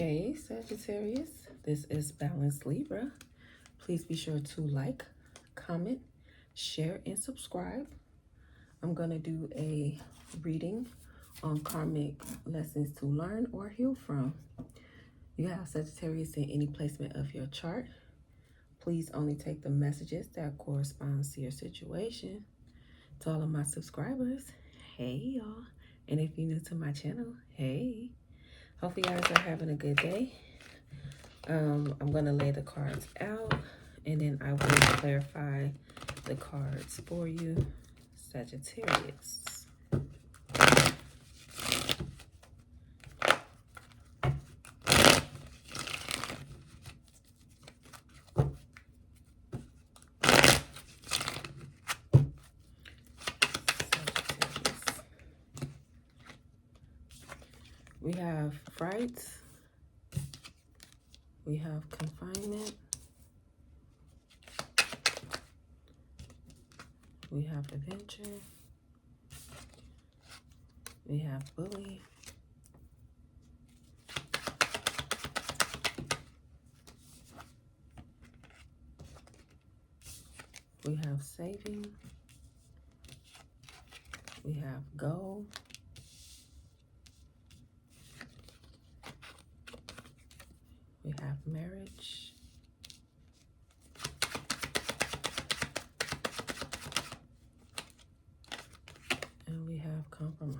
Hey Sagittarius, this is Balanced Libra. Please be sure to like, comment, share, and subscribe. I'm going to do a reading on karmic lessons to learn or heal from. You have Sagittarius in any placement of your chart. Please only take the messages that correspond to your situation. To all of my subscribers, hey y'all. And if you're new to my channel, hey. Hope you guys are having a good day. I'm going to lay the cards out and then I will clarify the cards for you, Sagittarius. We have frights. We have confinement. We have adventure. We have bully. We have saving. We have go. We have marriage. And we have compromise.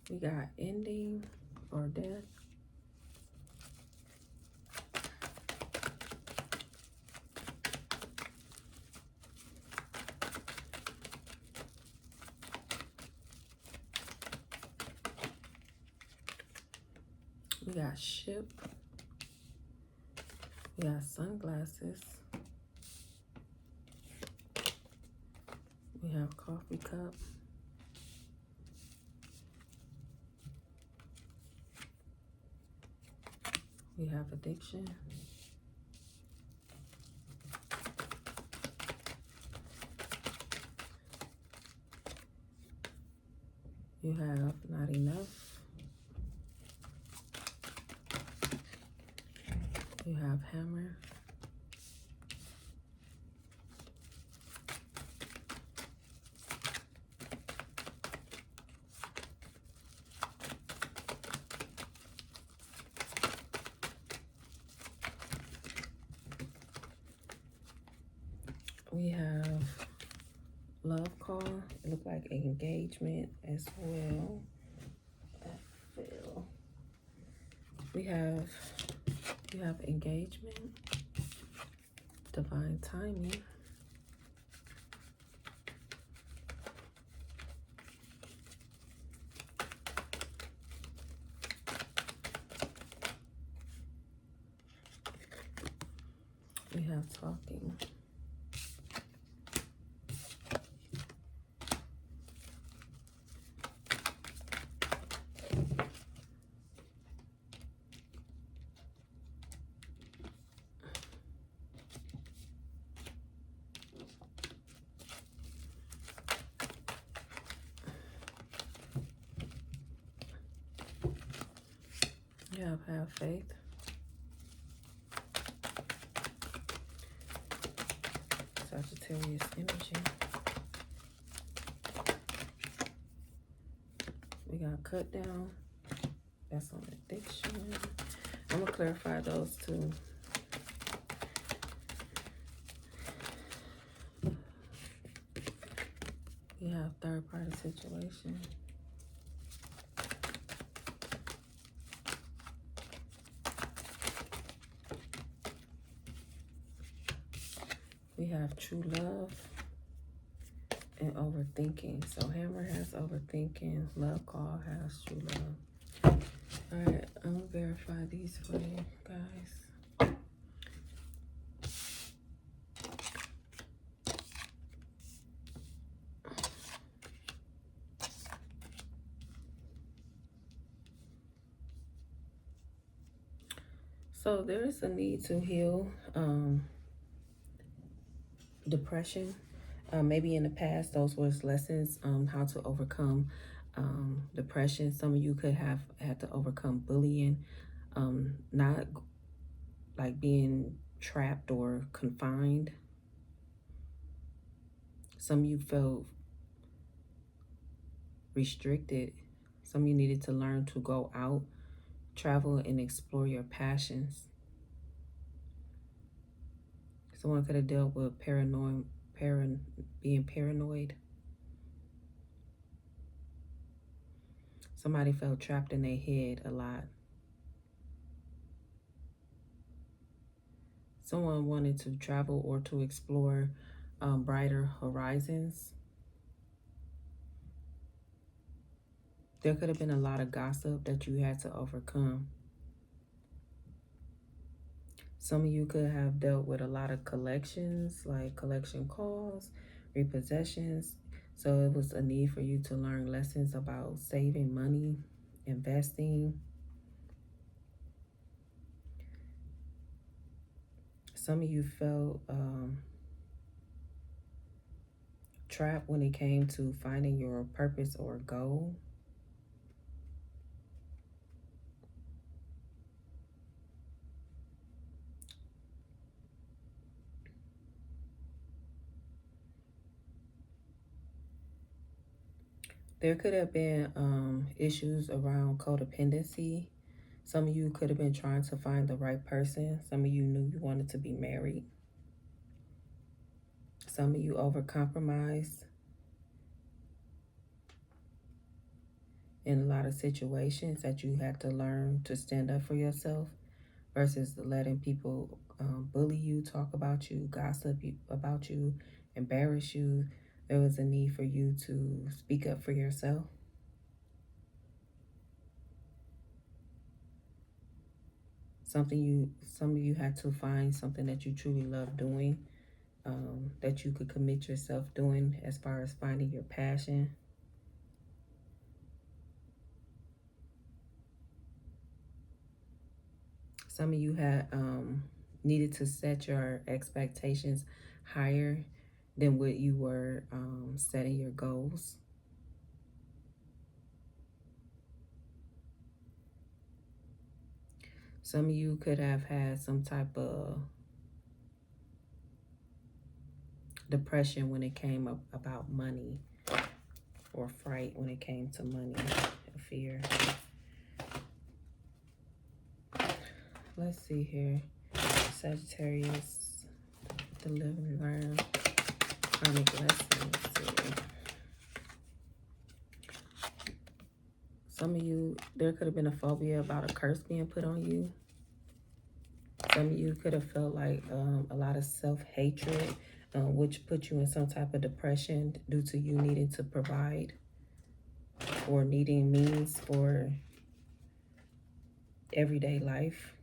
We got ending or death. We got ship. We got sunglasses. We have coffee cup. We have addiction. You have not enough. You have hammer. We have love call. It looks like engagement as well. I feel we have engagement, divine timing. We have talking. You have faith. Sagittarius energy. We got cut down. That's on addiction. I'm going to clarify those two. We have third party situation. we have true love and overthinking. So Hammer has overthinking. Love call has true love. All right, I'm gonna verify these for you guys. So there is a need to heal depression. Maybe in the past, those was lessons how to overcome depression. Some of you could have had to overcome bullying, not like being trapped or confined. Some of you felt restricted. Some of you needed to learn to go out, travel, and explore your passions. Someone could have dealt with being paranoid. Somebody felt trapped in their head a lot. Someone wanted to travel or to explore brighter horizons. There could have been a lot of gossip that you had to overcome. Some of you could have dealt with a lot of collections, like collection calls, repossessions. So it was a need for you to learn lessons about saving money, investing. Some of you felt trapped when it came to finding your purpose or goal. There could have been issues around codependency. Some of you could have been trying to find the right person. Some of you knew you wanted to be married. Some of you overcompromised in a lot of situations that you had to learn to stand up for yourself versus letting people bully you, talk about you, gossip about you, embarrass you. There was a need for you to speak up for yourself. Some of you had to find something that you truly love doing, that you could commit yourself doing as far as finding your passion. Some of you had needed to set your expectations higher than what you were setting your goals. Some of you could have had some type of depression when it came up about money, or fright when it came to money, or fear. Let's see here. Sagittarius, the living learn karmic lessons here. Some of you, there could have been a phobia about a curse being put on you. Some of you could have felt like a lot of self-hatred, which put you in some type of depression due to you needing to provide or needing means for everyday life.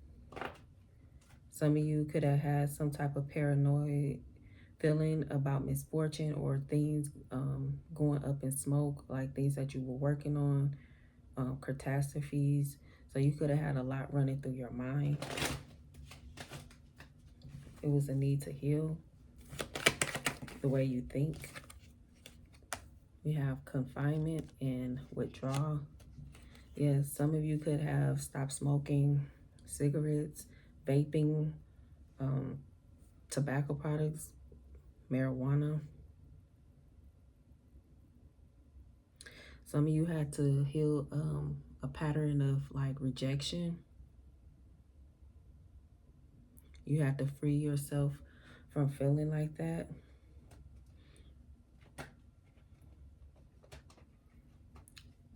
Some of you could have had some type of paranoid feeling about misfortune or things going up in smoke, like things that you were working on, catastrophes. So you could have had a lot running through your mind. It was a need to heal the way you think. We have confinement and withdrawal. Yes, some of you could have stopped smoking cigarettes, vaping, tobacco products, marijuana. Some of you had to heal a pattern of like rejection. You had to free yourself from feeling like that.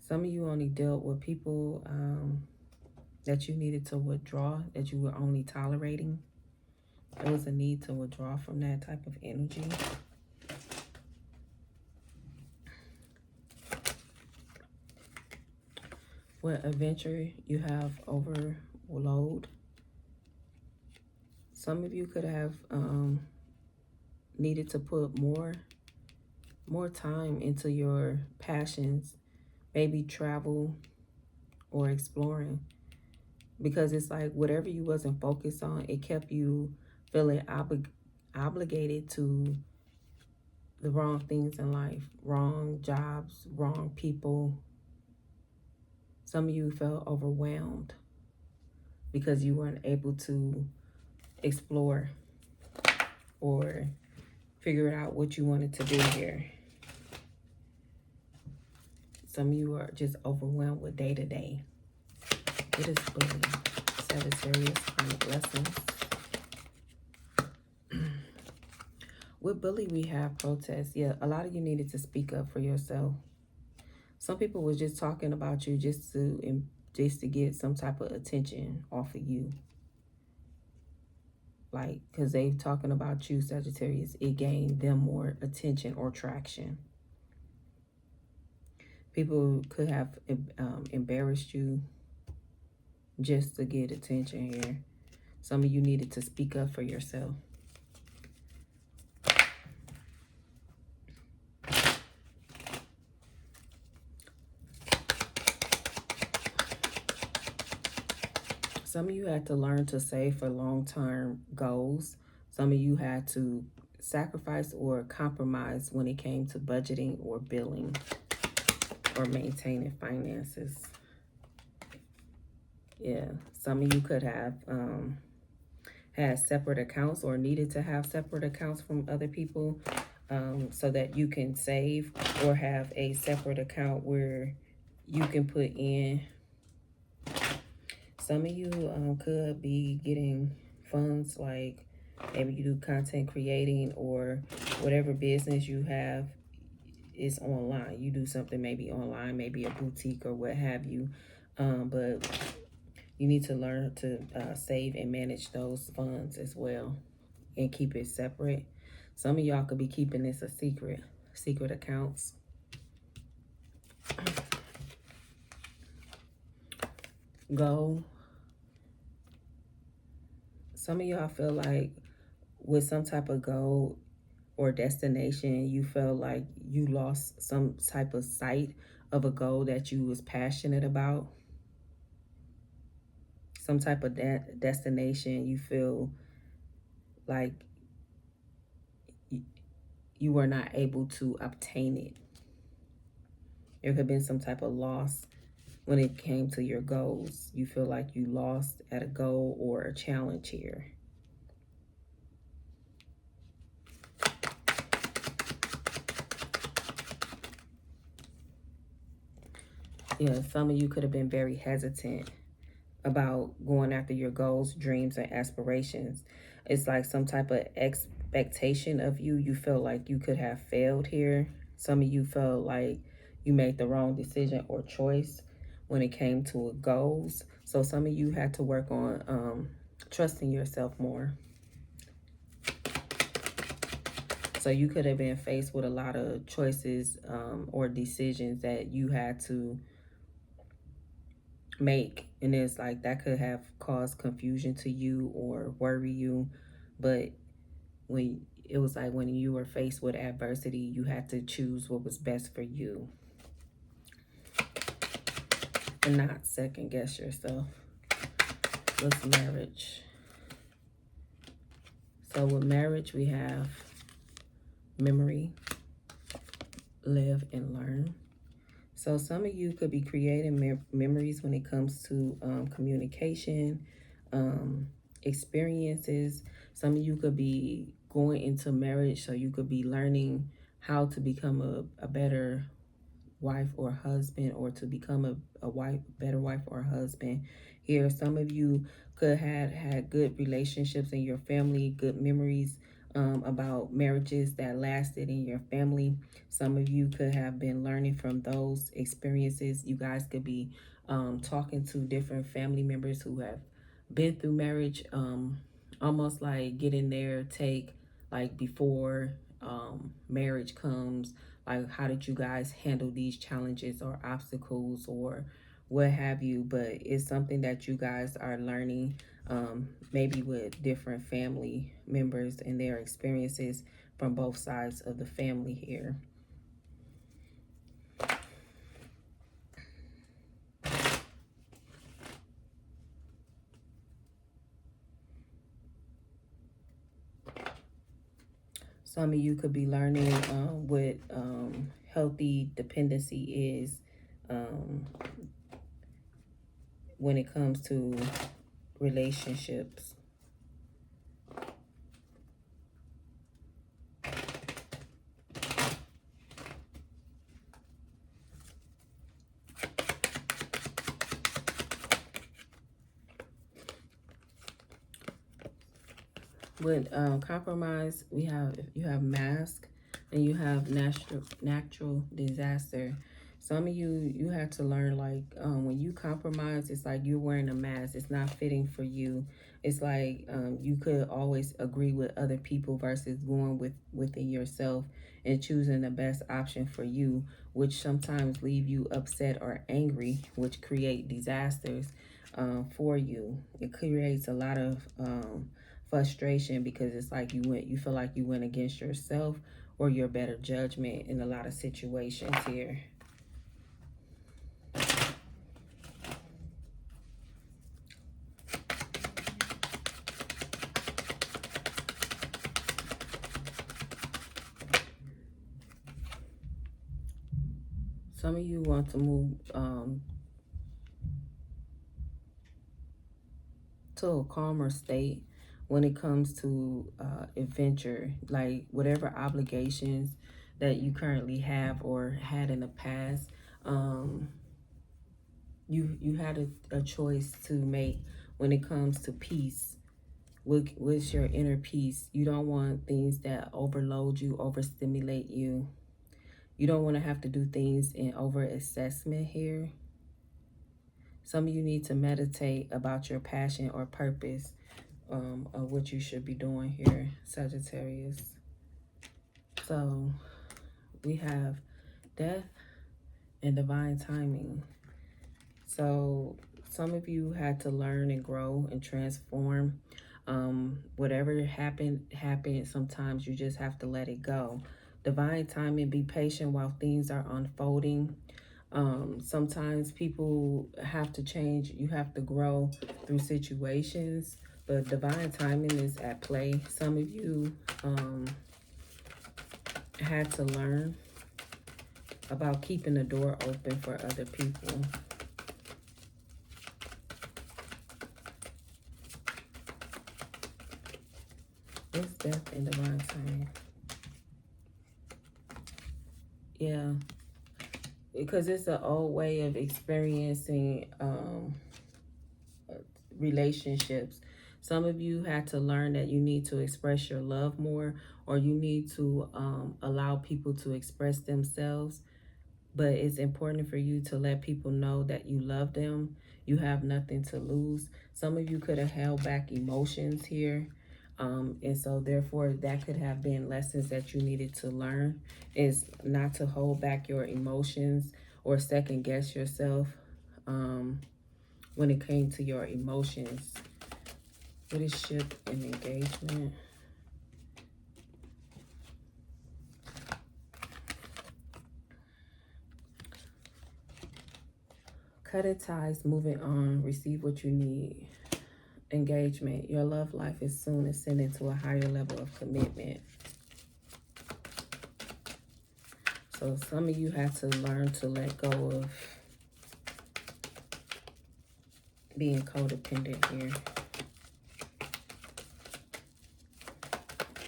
Some of you only dealt with people that you needed to withdraw, that you were only tolerating. There was a need to withdraw from that type of energy. What adventure you have overload. Some of you could have needed to put more time into your passions, maybe travel or exploring, because it's like whatever you wasn't focused on, it kept you feeling obligated to the wrong things in life, wrong jobs, wrong people. Some of you felt overwhelmed because you weren't able to explore or figure out what you wanted to do here. Some of you are just overwhelmed with day-to-day. It is bully. Sagittarius Karmic lessons. With bully, we have protest. Yeah, a lot of you needed to speak up for yourself. Some people were just talking about you just to get some type of attention off of you. Like, because they talking about you, Sagittarius, it gained them more attention or traction. People could have embarrassed you just to get attention here. Some of you needed to speak up for yourself. Some of you had to learn to save for long-term goals. Some of you had to sacrifice or compromise when it came to budgeting or billing or maintaining finances. Yeah, some of you could have had separate accounts or needed to have separate accounts from other people so that you can save, or have a separate account where you can put in. Some of you could be getting funds, like maybe you do content creating or whatever business you have is online. You do something maybe online, maybe a boutique or what have you. But you need to learn to save and manage those funds as well and keep it separate. Some of y'all could be keeping this a secret accounts. Go. Some of y'all feel like with some type of goal or destination, you feel like you lost some type of sight of a goal that you was passionate about. Some type of destination, you feel like you were not able to obtain it. There could have been some type of loss when it came to your goals. You feel like you lost at a goal or a challenge here. Yeah, some of you could have been very hesitant about going after your goals, dreams, and aspirations. It's like some type of expectation of you. You feel like you could have failed here. Some of you felt like you made the wrong decision or choice when it came to goals. So some of you had to work on trusting yourself more. So you could have been faced with a lot of choices or decisions that you had to make, and it's like that could have caused confusion to you or worry you. But when it was like when you were faced with adversity, you had to choose what was best for you and not second guess yourself. What's marriage? So with marriage, we have memory, live and learn. So some of you could be creating memories when it comes to communication, experiences. Some of you could be going into marriage, so you could be learning how to become a better wife or husband, or to become a better wife or husband. Here, some of you could have had good relationships in your family, good memories about marriages that lasted in your family. Some of you could have been learning from those experiences. You guys could be talking to different family members who have been through marriage almost like get in there, take like before marriage comes, like how did you guys handle these challenges or obstacles or what have you. But it's something that you guys are learning, maybe with different family members and their experiences from both sides of the family here. Some of you could be learning what healthy dependency is when it comes to relationships. With compromise, you have mask and you have natural disaster. Some of you have to learn, like, when you compromise, it's like you're wearing a mask. It's not fitting for you. It's like you could always agree with other people versus going within yourself and choosing the best option for you, which sometimes leave you upset or angry, which create disasters for you. It creates a lot of frustration because it's like you feel like you went against yourself or your better judgment in a lot of situations here. Some of you want to move to a calmer state when it comes to adventure, like whatever obligations that you currently have or had in the past. You had a choice to make when it comes to peace. What's your inner peace? You don't want things that overload you, overstimulate you. You don't want to have to do things in over assessment here. Some of you need to meditate about your passion or purpose of what you should be doing here, Sagittarius. So we have death and divine timing. So some of you had to learn and grow and transform. Whatever happened. Sometimes you just have to let it go. Divine timing, be patient while things are unfolding. Sometimes people have to change. You have to grow through situations, but divine timing is at play. Some of you had to learn about keeping the door open for other people. It's death and divine timing. Yeah. Because it's an old way of experiencing relationships. Some of you had to learn that you need to express your love more, or you need to allow people to express themselves. But it's important for you to let people know that you love them. You have nothing to lose. Some of you could have held back emotions here. And so therefore that could have been lessons that you needed to learn, is not to hold back your emotions or second guess yourself when it came to your emotions. What is ship and engagement? Cutting ties, moving on, receive what you need. Engagement, your love life is soon ascending to a higher level of commitment. So some of you have to learn to let go of being codependent here.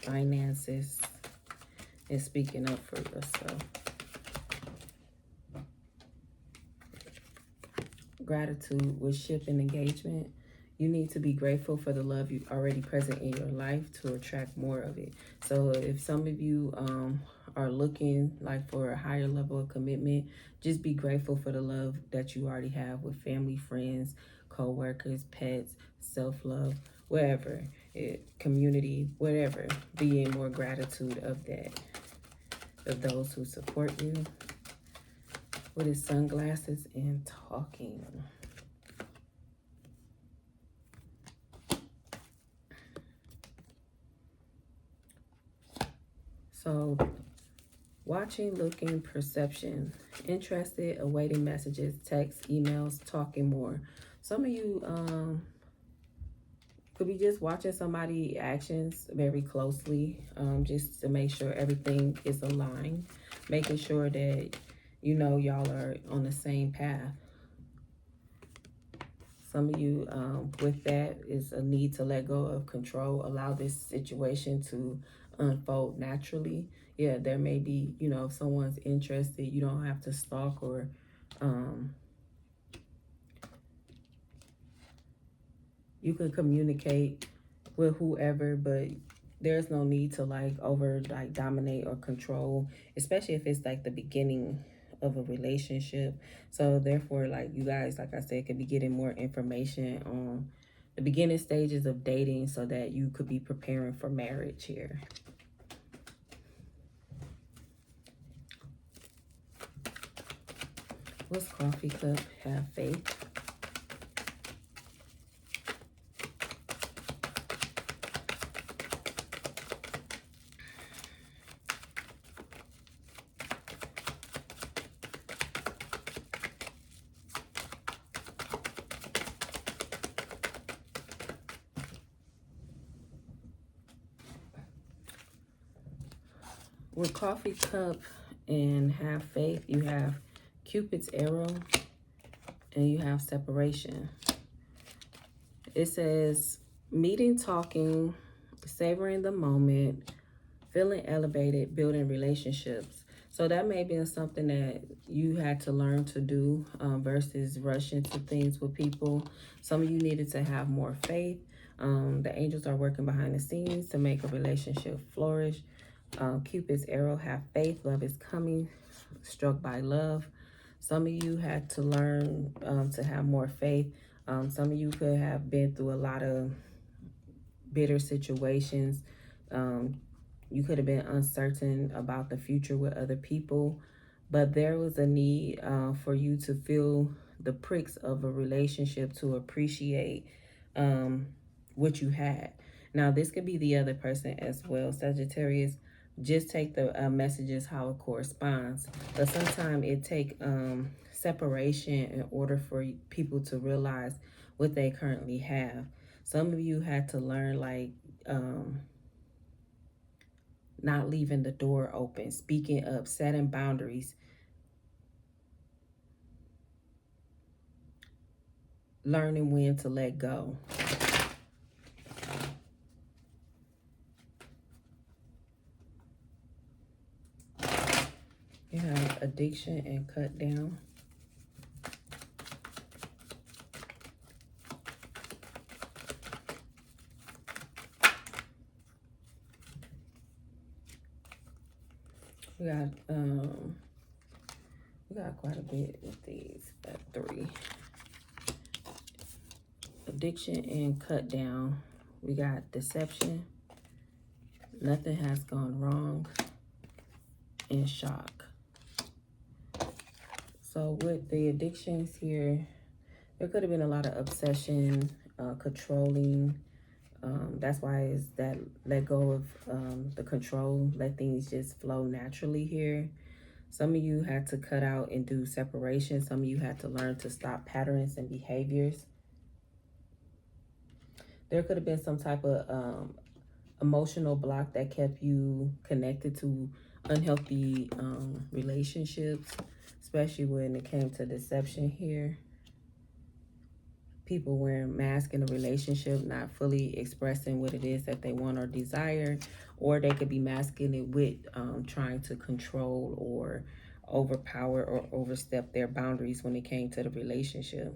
Finances and speaking up for yourself. Gratitude with ship and engagement. You need to be grateful for the love you already present in your life to attract more of it. So if some of you are looking like for a higher level of commitment, just be grateful for the love that you already have with family, friends, co-workers, pets, self-love, wherever. community, whatever. Be in more gratitude of that, of those who support you. With his sunglasses and talking. So, watching, looking, perception, interested, awaiting messages, texts, emails, talking more. Some of you could be just watching somebody's actions very closely, just to make sure everything is aligned, making sure that you know y'all are on the same path. Some of you, with that, is a need to let go of control, allow this situation to unfold naturally. Yeah, there may be, you know, if someone's interested, you don't have to stalk or you can communicate with whoever, but there's no need to like dominate or control, especially if it's like the beginning of a relationship. So therefore, like you guys, like I said, could be getting more information on the beginning stages of dating so that you could be preparing for marriage here. What's Coffee Cup? Have faith. With Coffee Cup and Have Faith, you have Cupid's arrow and you have separation. It says meeting, talking, savoring the moment, feeling elevated, building relationships. So that may be something that you had to learn to do versus rushing to things with people. Some of you needed to have more faith. The angels are working behind the scenes to make a relationship flourish. Cupid's arrow, have faith, love is coming, struck by love. Some of you had to learn to have more faith. Some of you could have been through a lot of bitter situations. You could have been uncertain about the future with other people, but there was a need for you to feel the pricks of a relationship to appreciate what you had. Now, this could be the other person as well, Sagittarius. Just take the messages how it corresponds. But sometimes it takes separation in order for people to realize what they currently have. Some of you had to learn like not leaving the door open, speaking up, setting boundaries, learning when to let go. You have addiction and cut down. We got quite a bit with these. Got 3. Addiction and cut down. We got deception. Nothing has gone wrong. And shock. So with the addictions here, there could have been a lot of obsession, controlling. That's why it's that let go of the control, let things just flow naturally here. Some of you had to cut out and do separation. Some of you had to learn to stop patterns and behaviors. There could have been some type of emotional block that kept you connected to unhealthy relationships, especially when it came to deception here. People wearing masks in a relationship, not fully expressing what it is that they want or desire, or they could be masking it with trying to control or overpower or overstep their boundaries when it came to the relationship.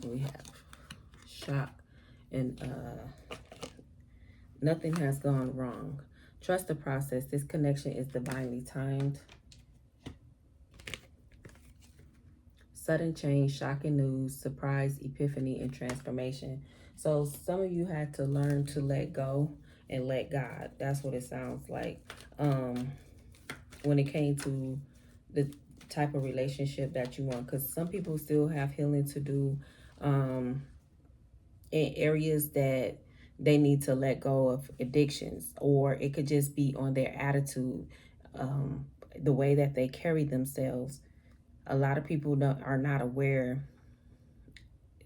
We have shock and nothing has gone wrong. Trust the process. This connection is divinely timed. sudden change, shocking news, surprise, epiphany, and transformation. So some of you had to learn to let go and let God. That's what it sounds like. When it came to the type of relationship that you want, because some people still have healing to do in areas that they need to let go of addictions, or it could just be on their attitude, the way that they carry themselves. A lot of people are not aware.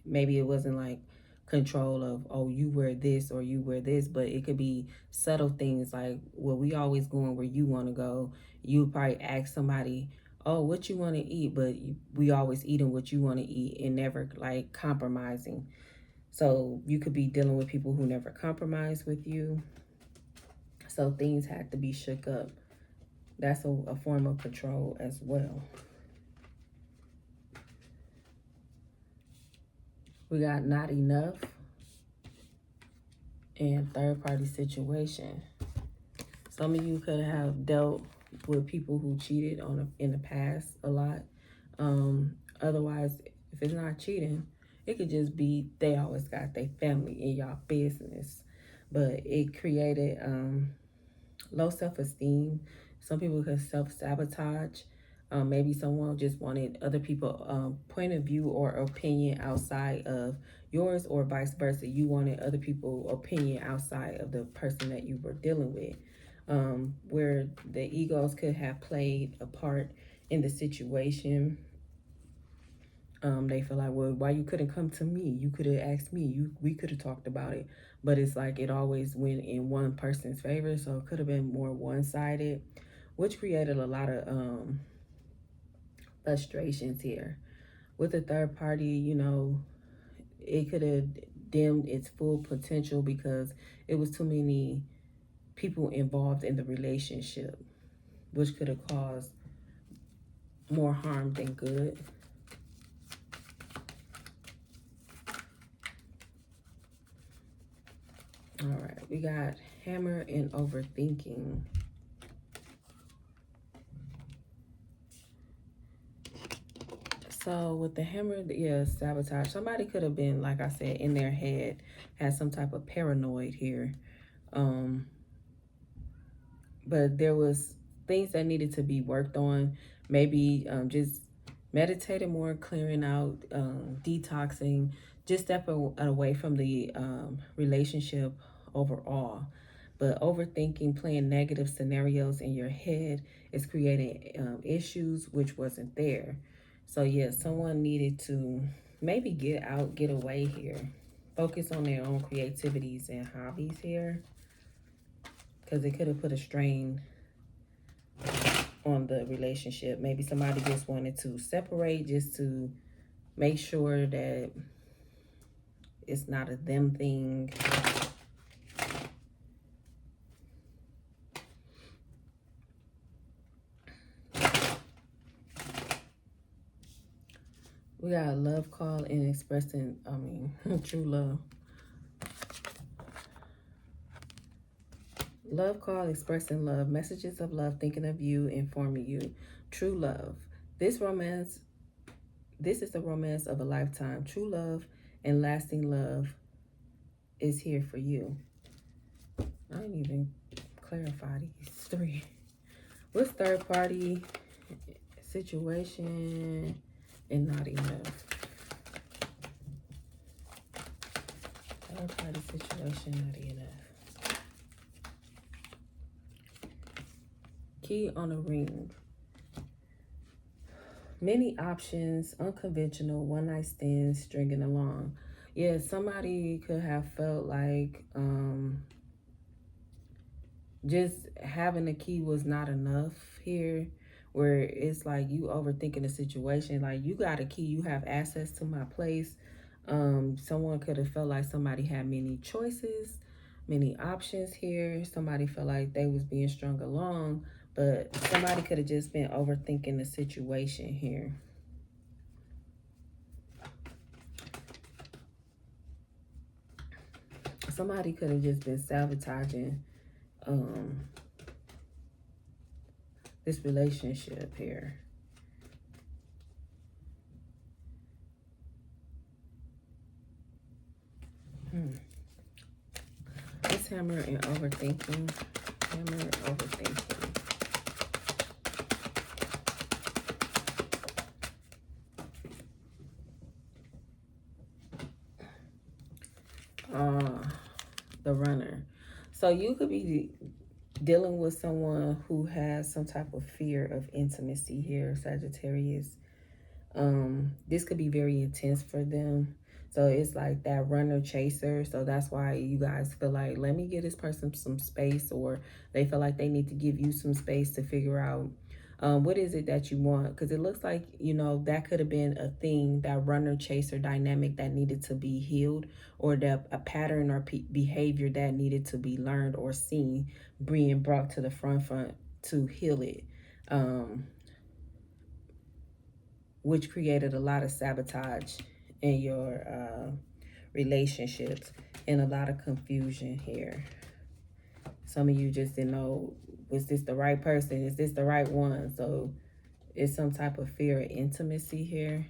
Maybe it wasn't like control of, oh, you wear this or you wear this, but it could be subtle things like, well, we always going where you want to go. You probably ask somebody, oh, what you want to eat, but we always eating what you want to eat and never like compromising. So you could be dealing with people who never compromise with you. So things had to be shook up. That's a form of control as well. We got not enough and third party situation. Some of you could have dealt with people who cheated in the past a lot. Otherwise, if it's not cheating, it could just be they always got their family in y'all business. But it created low self-esteem. Some people could self-sabotage. Maybe someone just wanted other people's point of view or opinion outside of yours, or vice versa. You wanted other people's opinion outside of the person that you were dealing with, where the egos could have played a part in the situation. They feel like, well, why you couldn't come to me? You could have asked me. We could have talked about it. But it's like it always went in one person's favor, so it could have been more one-sided, which created a lot of frustrations here. With the third party, you know, it could have dimmed its full potential because it was too many people involved in the relationship, which could have caused more harm than good. All right, we got hammer and overthinking. So with the hammer, yeah, sabotage. Somebody could have been, like I said, in their head, had some type of paranoid here. But there was things that needed to be worked on. Maybe just meditating more, clearing out, detoxing, just stepping away from the relationship overall. But overthinking, playing negative scenarios in your head is creating issues which wasn't there. So yeah, someone needed to maybe get out, get away here. Focus on their own creativities and hobbies here, because it could have put a strain on the relationship. Maybe somebody just wanted to separate just to make sure that it's not a them thing. We got a love call and expressing, true love. Love call, expressing love, messages of love, thinking of you, informing you. True love. This is the romance of a lifetime. True love and lasting love is here for you. I didn't even clarify these three. What's third party situation and not enough? Third party situation, not enough. Key on a ring. Many options, unconventional, one-night stands, stringing along. Yeah, somebody could have felt like just having a key was not enough here, where it's like you overthinking the situation. Like, you got a key, you have access to my place. Someone could have felt like somebody had many choices, many options here. Somebody felt like they was being strung along, but somebody could have just been overthinking the situation here. Somebody could have just been sabotaging this relationship here. This hammer and overthinking. Hammer and overthinking. The runner. So you could be dealing with someone who has some type of fear of intimacy here, Sagittarius. This could be very intense for them. So it's like that runner chaser. So that's why you guys feel like, let me give this person some space, or they feel like they need to give you some space to figure out what is it that you want. Because it looks like, you know, that could have been a thing, that runner chaser dynamic that needed to be healed, or that a pattern or behavior that needed to be learned or seen, being brought to the front to heal it. Which created a lot of sabotage in your relationships and a lot of confusion here. Some of you just didn't know, was this the right person? Is this the right one? So it's some type of fear of intimacy here.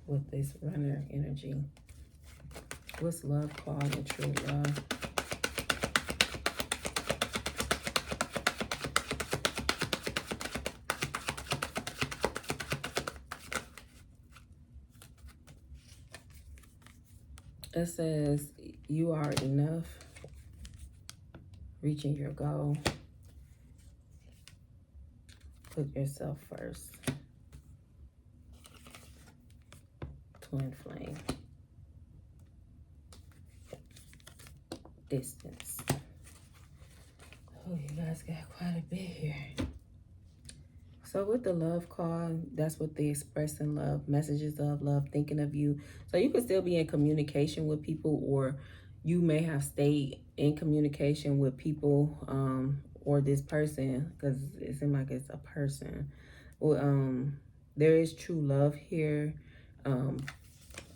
With this runner energy. What's love called in true love? It says you are enough, reaching your goal, put yourself first. Twin flame. Distance. Oh, you guys got quite a bit here. So with the love card, that's what they express in love, messages of love, thinking of you. So you could still be in communication with people, or you may have stayed in communication with people or this person, because it seems like it's a person. Well, there is true love here,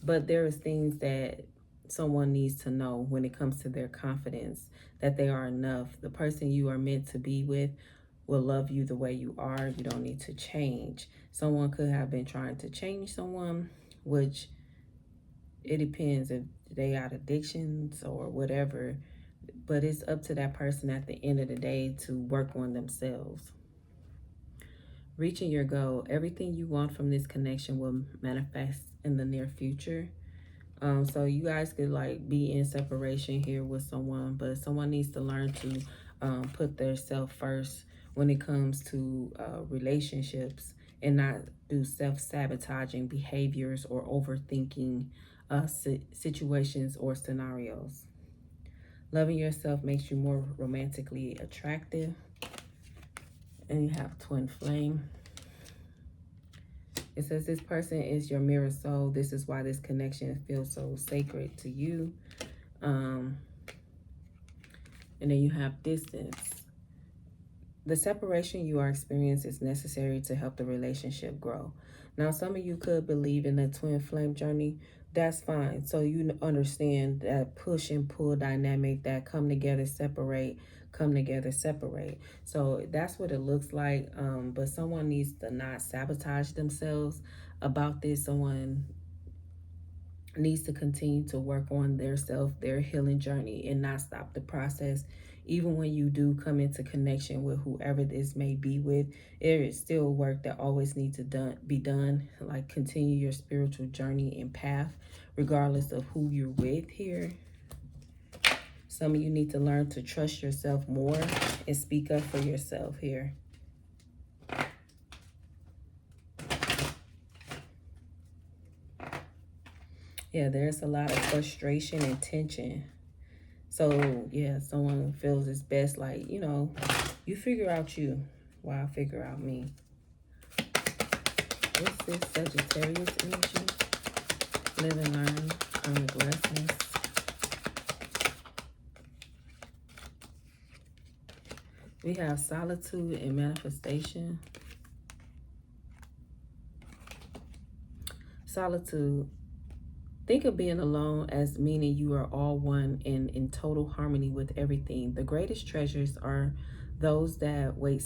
but there is things that someone needs to know when it comes to their confidence, that they are enough. The person you are meant to be with will love you the way you are. You don't need to change. Someone could have been trying to change someone, which it depends if they got addictions or whatever, but it's up to that person at the end of the day to work on themselves. Reaching your goal. Everything you want from this connection will manifest in the near future. So you guys could like be in separation here with someone, but someone needs to learn to put their self first when it comes to relationships, and not do self-sabotaging behaviors or overthinking situations or scenarios. Loving yourself makes you more romantically attractive. And you have twin flame. It says this person is your mirror soul. This is why this connection feels so sacred to you. And then you have distance. The separation you are experiencing is necessary to help the relationship grow. Now, some of you could believe in the twin flame journey. That's fine. So you understand that push and pull dynamic, that come together, separate, come together, separate. So that's what it looks like. But someone needs to not sabotage themselves about this. Someone needs to continue to work on their healing journey, and not stop the process. Even when you do come into connection with whoever this may be with, there is still work that always needs to be done. Like, continue your spiritual journey and path, regardless of who you're with here. Some of you need to learn to trust yourself more and speak up for yourself here. Yeah, there's a lot of frustration and tension. So, yeah, someone feels it's best, like, you know, you figure out you while I figure out me. What's this Sagittarius energy? Live and learn from the blessings. We have solitude and manifestation. Solitude. Think of being alone as meaning you are all one and in total harmony with everything. The greatest treasures are those that wait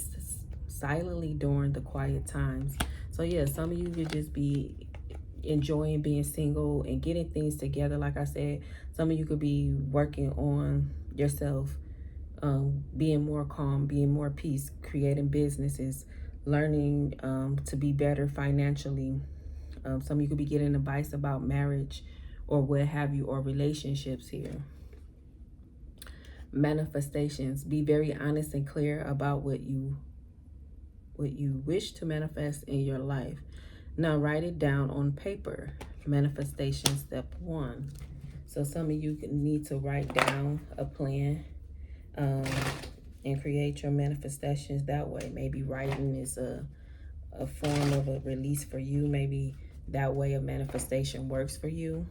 silently during the quiet times. So yeah, some of you could just be enjoying being single and getting things together. Like I said, some of you could be working on yourself, being more calm, being more peace, creating businesses, learning to be better financially. Some of you could be getting advice about marriage or what have you, or relationships here. Manifestations. Be very honest and clear about what you wish to manifest in your life. Now write it down on paper. Manifestation step 1. So some of you need to write down a plan and create your manifestations that way. Maybe writing is a form of a release for you. Maybe that way of manifestation works for you.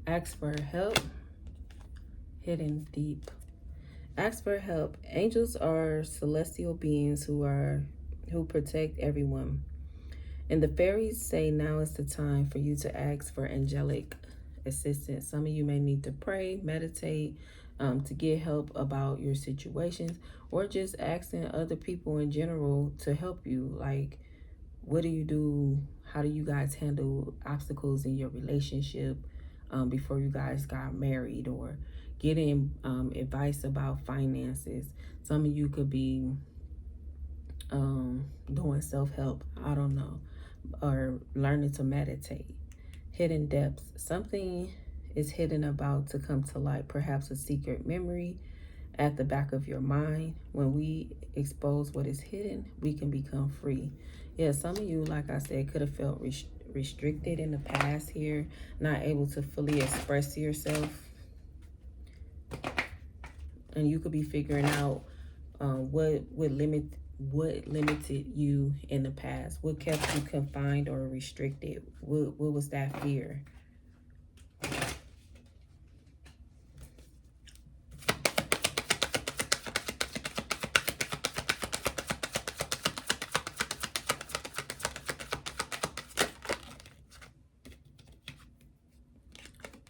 Ask for help. Hidden deep. Ask for help. Angels are celestial beings who protect everyone. And the fairies say now is the time for you to ask for angelic assistance. Some of you may need to pray, meditate, to get help about your situations, or just asking other people in general to help you. Like, what do you do? How do you guys handle obstacles in your relationship before you guys got married, or getting advice about finances? Some of you could be doing self-help, I don't know, or learning to meditate. Hidden depths. Something is hidden about to come to light, perhaps a secret memory at the back of your mind. When we expose what is hidden, we can become free. Yeah, some of you, like I said, could have felt restricted in the past here, not able to fully express yourself. And you could be figuring out what limited you in the past, what kept you confined or restricted. What was that fear?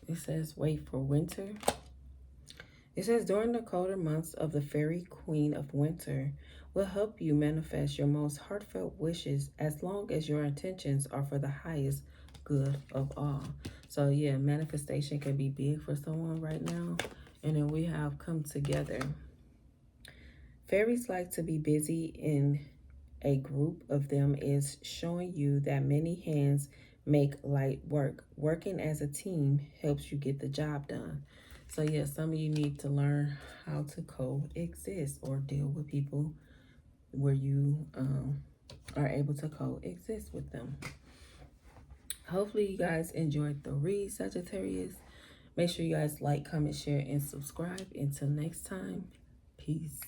It says wait for winter. It says during the colder months of the fairy queen of winter will help you manifest your most heartfelt wishes, as long as your intentions are for the highest good of all. So yeah, manifestation can be big for someone right now. And then we have come together. Fairies like to be busy, in a group of them is showing you that many hands make light work. Working as a team helps you get the job done. So yeah, some of you need to learn how to coexist or deal with people where you are able to coexist with them. Hopefully you guys enjoyed the read, Sagittarius. Make sure you guys like, comment, share, and subscribe. Until next time, peace.